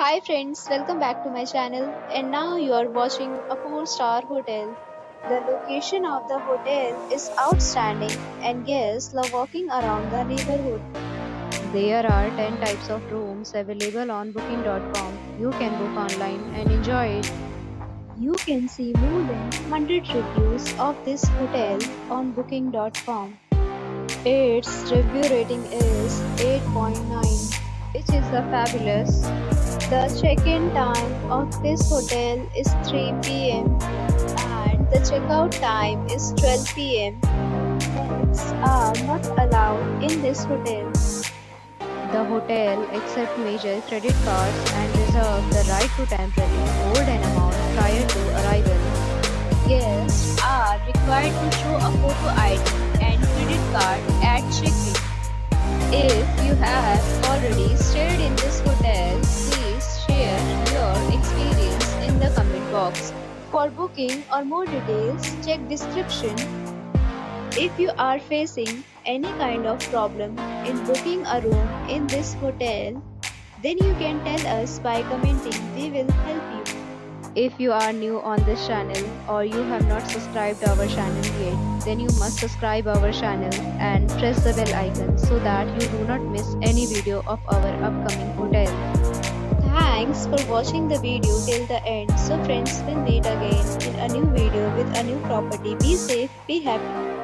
Hi friends, welcome back to my channel and now you are watching a 4-star hotel. The location of the hotel is outstanding and guests love walking around the neighborhood. There are 10 types of rooms available on booking.com. You can book online and enjoy it. You can see more than 100 reviews of this hotel on booking.com. Its review rating is 8.9, which is a fabulous. The check-in time of this hotel is 3 p.m. and the checkout time is 12 p.m. Pets are not allowed in this hotel. The hotel accepts major credit cards and reserves the right to temporarily hold an amount prior to arrival. Guests are required to show a photo ID and credit card at check-in. If you have already stayed in this hotel, please share your experience in the comment box. For booking or more details, check description. If you are facing any kind of problem in booking a room in this hotel, then you can tell us by commenting. We will help you. If you are new on this channel or you have not subscribed our channel yet, then you must subscribe our channel and press the bell icon so that you do not miss any video of our upcoming hotel. Thanks for watching the video till the end. So friends, will meet again in a new video with a new property. Be safe, be happy.